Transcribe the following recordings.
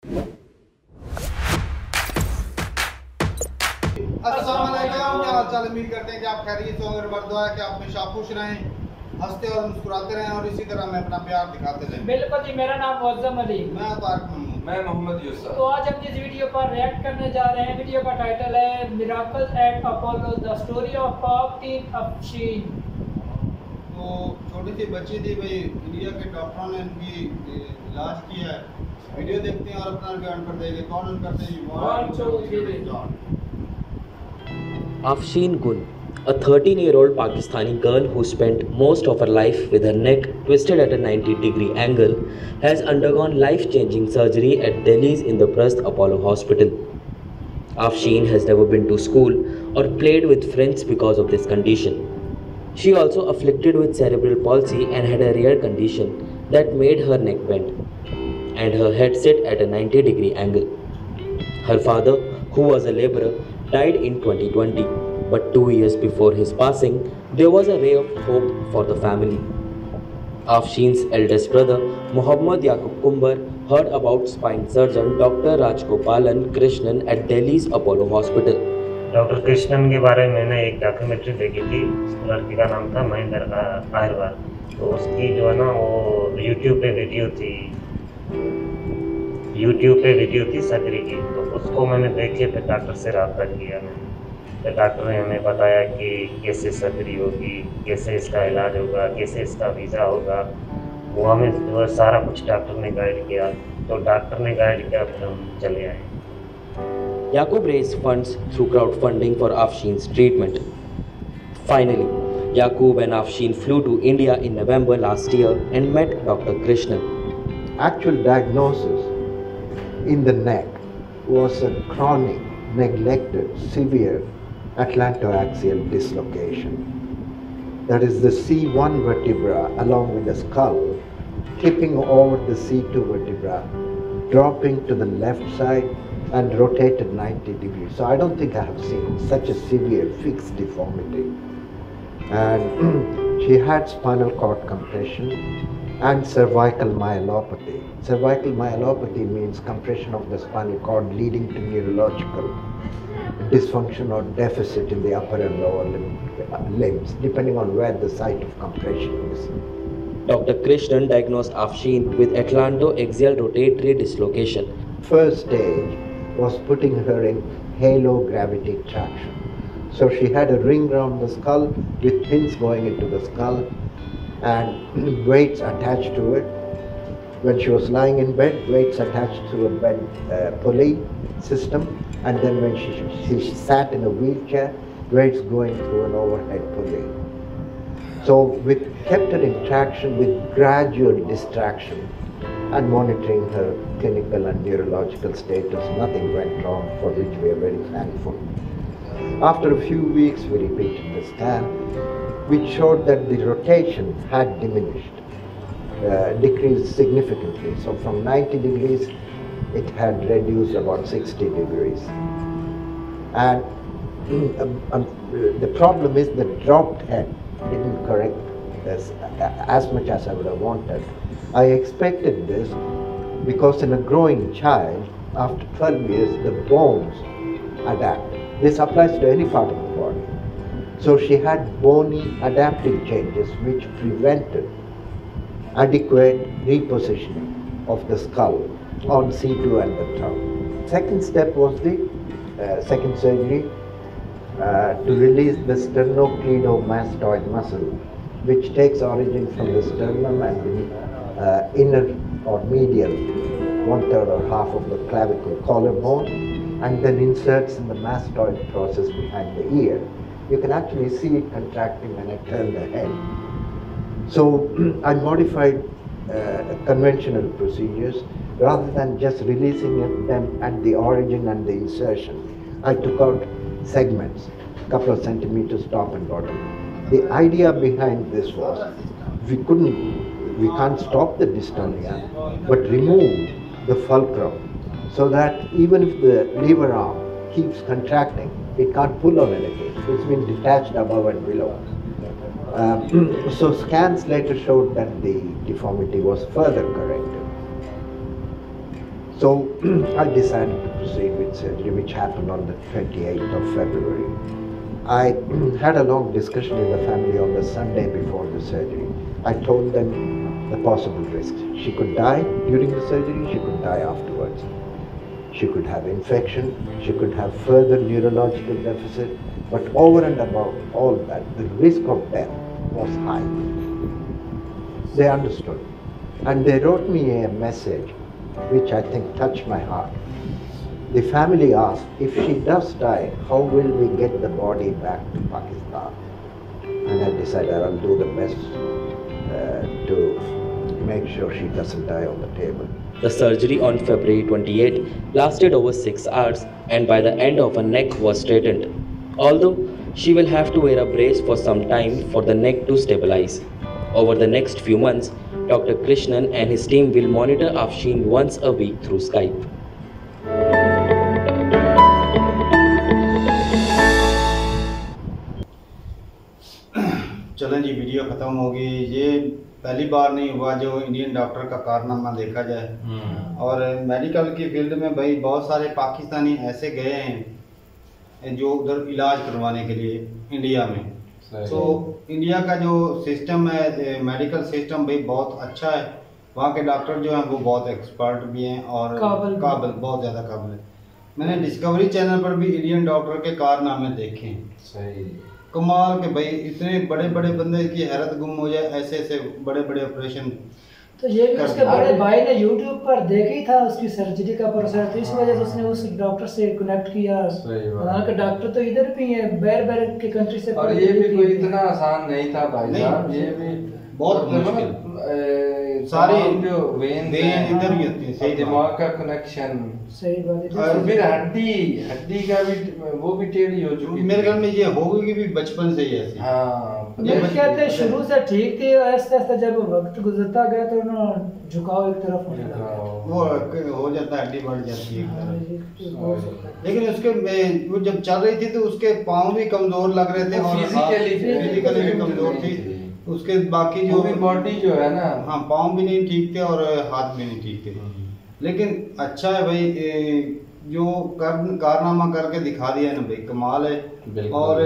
अस्सलाम वालेकुम, क्या हाल चाल? उम्मीद करते हैं कि आप खैरियत से होंगे। दुआ है कि आप हमेशा खुश रहें, हंसते और मुस्कुराते रहें और इसी तरह हमें अपना प्यार दिखाते रहें। बिल्कुल जी, मेरा नाम अवज़म अली, मैं तारिक महमूद, मैं मोहम्मद यूसुफ। तो आज हम जिस वीडियो पर रिएक्ट करने जा रहे हैं, वीडियो का टाइटल है miracles at Apollo, the story of pop teen Afsheen. तो छोटी सी बच्ची थी भाई, इंडिया के डॉक्टरों ने इनकी इलाज किया है। वीडियो देखते हैं और अपना बयान कर देंगे। कौन करते हैं? Afsheen Gun, a 13-year-old Pakistani girl who spent most of her life with her neck twisted at a 90-degree angle, has undergone life-changing surgery at Delhi's Indraprasth Apollo Hospital. Afsheen has never been to school or played with friends because of this condition. She also afflicted with cerebral palsy and had a rare condition that made her neck bend and her head sit at a 90-degree angle. Her father, who was a laborer, died in 2020, but 2 years before his passing, there was a ray of hope for the family. Afsheen's eldest brother, Muhammad Yaqub Kumbar, heard about spine surgeon Dr. Rajgopalan Krishnan at Delhi's Apollo Hospital. Doctor Krishnan के बारे में मैंने एक documentary देखी थी। उस लड़के का नाम था महेंद्र आयरवाल। तो उसकी जो है ना वो यूट्यूब पे वीडियो थी सर्जरी की। तो उसको मैंने देखे, फिर डॉक्टर से रब्ता किया मैंने। फिर डॉक्टर ने हमें बताया कि कैसे सर्जरी होगी, कैसे इसका इलाज होगा, कैसे इसका वीज़ा होगा। वो हमें जो है सारा कुछ डॉक्टर ने गाइड किया। तो डॉक्टर ने गाइड किया, फिर हम चले आए। Yaqub raised funds through crowdfunding for Afsheen's treatment. Finally, Yaqub and Afsheen flew to India in November last year and met Dr. Krishnan. Actual diagnosis in the neck was a chronic, neglected, severe atlantoaxial dislocation. That is the C1 vertebra along with the skull tipping over the C2 vertebra, dropping to the left side and rotated 90 degrees. So I don't think I have seen such a severe fixed deformity. And she had spinal cord compression and cervical myelopathy. Cervical myelopathy means compression of the spinal cord leading to neurological dysfunction or deficit in the upper and lower limbs, depending on where the site of compression is. Dr. Krishnan diagnosed Afsheen with atlantoaxial rotatory dislocation. First stage was putting her in halo gravity traction. So she had a ring around the skull with pins going into the skull and weights attached to it. When she was lying in bed, weights attached to a bed pulley system, and then when she sat in a wheelchair, weights going through an overhead pulley. So we kept her in traction with gradual distraction and monitoring her clinical and neurological status. Nothing went wrong, for which we are very thankful. After a few weeks, we repeated the scan, which showed that the rotation had diminished, decreased significantly. So from 90 degrees, it had reduced about 60 degrees. And the problem is the dropped head didn't correct this as much as I would have wanted. I expected this because in a growing child, after 12 years, the bones adapt. This applies to any part of the body. So she had bony adaptive changes which prevented adequate repositioning of the skull on C2 and the trunk. Second step was the second surgery to release the sternocleidomastoid muscle, which takes origin from the sternum and the inner or medial 1/3 or half of the clavicle collarbone, and then inserts in the mastoid process behind the ear. You can actually see it contracting when I turn the head. So I modified conventional procedures. Rather than just releasing them at the origin and the insertion, I took out segments, a couple of centimeters top and bottom. The idea behind this was we can't stop the dystonia, but remove the fulcrum so that even if the lever arm keeps contracting, it can't pull on anything. It's been detached above and below. So scans later showed that the deformity was further corrected. So I decided to proceed with surgery, which happened on the 28th of February. I had a long discussion with the family on the Sunday before the surgery. I told them the possible risks. She could die during the surgery, she could die afterwards. She could have infection, she could have further neurological deficit, but over and above all that, the risk of death was high. They understood. And they wrote me a message which I think touched my heart. The family asked, if she does die, how will we get the body back to Pakistan? And I decided I'll do the best to make sure she doesn't die on the table. The surgery on February 28 lasted over 6 hours, and by the end of her neck was straightened. Although she will have to wear a brace for some time for the neck to stabilize. Over the next few months, Dr. Krishnan and his team will monitor Afsheen once a week through Skype. चलें जी, video ख़त्म होगी। ये पहली बार नहीं हुआ जो Indian doctor का कारनामा देखा जाए। और मेडिकल की फील्ड में भाई बहुत सारे पाकिस्तानी ऐसे गए हैं जो उधर इलाज करवाने के लिए इंडिया में। तो इंडिया का जो सिस्टम है, मेडिकल सिस्टम भाई बहुत अच्छा है। वहाँ के डॉक्टर जो हैं वो बहुत एक्सपर्ट भी हैं और काबिल बहुत ज़्यादा काबिल है। मैंने डिस्कवरी चैनल पर भी इंडियन डॉक्टर के कारनामे देखे हैं। सही कमाल के भाई, इतने बड़े बड़े बंदे की हैरत गुम हो जाए, ऐसे ऐसे बड़े बड़े ऑपरेशन। तो ये भी उसके बड़े भाई ने YouTube पर देखा ही था उसकी सर्जरी का प्रोसेस, तो इस वजह से उसने उस डॉक्टर से कनेक्ट किया। हालांकि डॉक्टर तो इधर भी है, बैर के कंट्री से, और ये भी कोई इतना आसान नहीं था भाई साहब। ये भी बहुत मुश्किल, सारे जो वेन इधर ही होती है, सही दिमाग का कनेक्शन। सही बात है। और फिर हड्डी का भी वो भी टेढ़ी हो चुकी। मेरे ख्याल में ये होगी भी बचपन से ही ऐसी। हाँ, ये कहते हैं शुरू से ठीक थी, आहिस्ता आहिस्ता जब वक्त गुजरता गया तो उन्होंने झुकाव एक तरफ होने लगा, वो हो जाता है, हड्डी बढ़ जाती है। लेकिन उसके वो जब चल रही थी तो उसके पाँव भी कमजोर लग रहे थे और फिजिकली भी कमजोर थी। उसके बाकी जो बॉडी जो है ना, हाँ, पाँव भी नहीं ठीक थे और हाथ भी नहीं ठीक थे। लेकिन अच्छा है भाई, जो कारनामा करके दिखा दिया ना भाई, कमाल है। और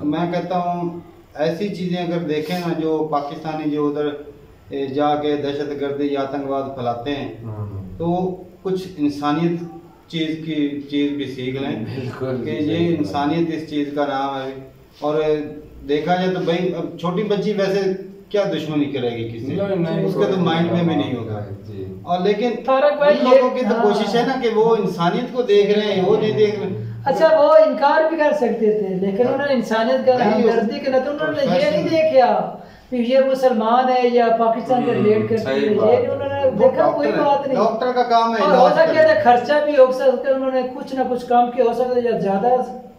मैं कहता हूँ ऐसी चीज़ें अगर देखें ना, जो पाकिस्तानी जो उधर जाके दहशतगर्दी या आतंकवाद फैलाते हैं, तो कुछ इंसानियत चीज़ भी सीख लें कि ये इंसानियत इस चीज़ का नाम है। और देखा जाए तो भाई अब छोटी बच्ची वैसे क्या दुश्मनी करेगी किसी, उसके तो माइंड में भी नहीं होगा। और लेकिन उन लोगों की तो कोशिश है ना कि वो इंसानियत को देख रहे हैं, वो नहीं देख रहे। अच्छा, वो इनकार भी कर सकते थे, लेकिन उन्होंने इंसानियत का हमदर्दी के नाते उन्होंने ये नहीं देखा कि ये मुसलमान है या पाकिस्तान से रिलेट करती है, ये उन्होंने देखा। कोई बात नहीं, डॉक्टर का काम है। हो सकता है खर्चा भी हो सकता है, उन्होंने कुछ ना कुछ काम किया हो सकता है, या ज्यादा।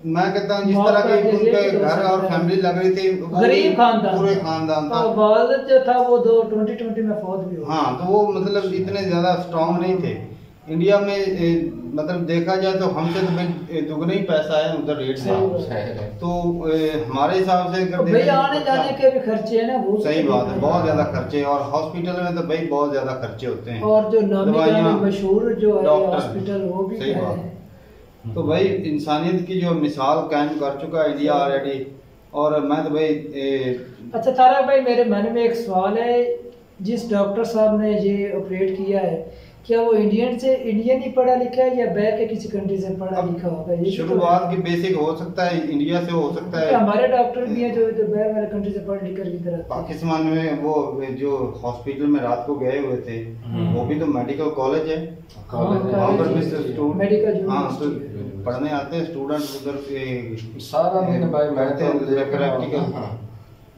मैं कहता हूँ जिस तरह की उनके घर और फैमिली लग रही थी, गरीब खानदान, पूरे खानदान था। वालिद जो था वो 2020 में फौत भी हुआ। हाँ, तो वो मतलब इतने ज्यादा स्ट्रॉन्ग नहीं थे। इंडिया में मतलब देखा जाए तो हमसे तो दुगना ही पैसा है उधर रेट में। तो हमारे हिसाब से अगर भाई आने जाने के भी खर्चे हैं ना, वो सही बात है, बहुत ज्यादा खर्चे। और हॉस्पिटल में तो भाई बहुत ज्यादा खर्चे होते हैं। और जो नामी मशहूर जो है हॉस्पिटल, वो भी सही बात है। तो भाई इंसानियत की जो मिसाल कायम कर चुका है इंडिया ऑलरेडी। और मैं तो भाई अच्छा तारक भाई, मेरे मन में एक सवाल है, जिस डॉक्टर साहब ने ये ऑपरेट किया है, क्या वो इंडियन ही पढ़ा लिखा है या बैर के किसी कंट्री से पढ़ा लिखा होगा? ये शुरुआत की बेसिक हो सकता है, इंडिया से हो सकता है। हमारे डॉक्टर भी हैं जो बैर वाले कंट्री से पढ़ लिख कर इधर आते हैं। पाकिस्तान में वो जो हॉस्पिटल में रात को गए हुए थे, वो भी तो मेडिकल कॉलेज है, वहाँ पर भी मेडिकल पढ़ने आते हैं स्टूडेंट उधर सारा दिन भाई प्रैक्टिकल।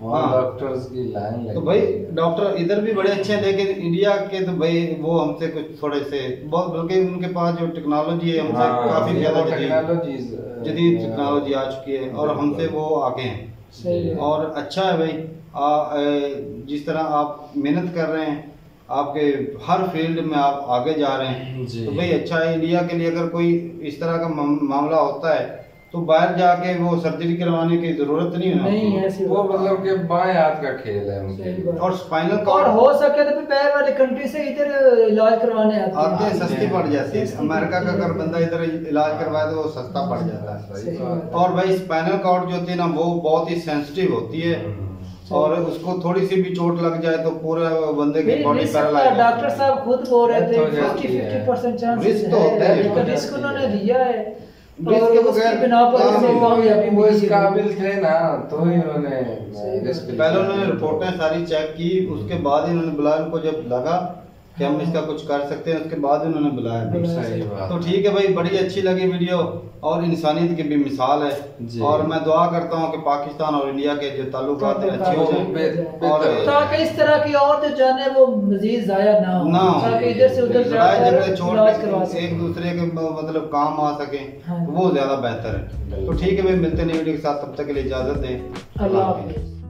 डॉक्टर्स की लाइन लगी। तो भाई डॉक्टर इधर भी बड़े अच्छे हैं, लेकिन इंडिया के तो भाई वो हमसे कुछ थोड़े से बहुत, बल्कि उनके पास जो टेक्नोलॉजी है हमसे काफी ज्यादा जदीद टेक्नोलॉजी आ चुकी है और हमसे वो आगे हैं। और अच्छा है भाई, जिस तरह आप मेहनत कर रहे हैं, आपके हर फील्ड में आप आगे जा रहे हैं, तो भाई अच्छा है। इंडिया के लिए अगर कोई इस तरह का मामला होता है तो बाहर जाके वो सर्जरी करवाने की जरूरत नहीं है। नहीं ऐसी वो मतलब कि बाएं हाथ का खेल है उनके। और स्पाइनल और कॉर्ड हो सके तो फिर पैर वाली कंट्री से इधर इलाज करवाने आते हैं, सस्ती पड़ जाती है। अमेरिका का अगर बंदा इधर इलाज करवाए तो वो सस्ता पड़ जाता है। और भाई स्पाइनल कॉर्ड जो होती है ना वो बहुत ही सेंसिटिव होती है, और उसको थोड़ी सी भी चोट लग जाए तो पूरे बंदे की बॉडी पैरालाइज। डॉक्टर साहब खुद बोल रहे थे 50% चांस रिस्क तो होता है, लेकिन रिस्क उन्होंने लिया है। रिस्क के बगैर बिना पर वो इस काबिल थे ना, तो ही उन्होंने रिस्क लिया। पहले उन्होंने रिपोर्टें सारी चेक की, उसके बाद इन्होंने बुलाया। उनको जब लगा कि हम इसका कुछ कर सकते हैं, उसके बाद उन्होंने बुलाया। सही बात। तो ठीक है भाई, बड़ी अच्छी लगी वीडियो और इंसानियत की भी मिसाल है। और मैं दुआ करता हूँ कि पाकिस्तान और इंडिया के जो ताल्लुकात हैं अच्छे हो जाएं, और ताकि इस तरह की और जो जाने वो मजीद जाया ना हो, ताकि इधर से उधर झगड़े छोड़ इलाज करवा के एक दूसरे के मतलब काम आ सके, हाँ। तो वो ज्यादा बेहतर है। तो ठीक है भाई, मिलते हैं नई वीडियो के साथ, तब तक के लिए इजाजत दें। अल्लाह हाफिज़।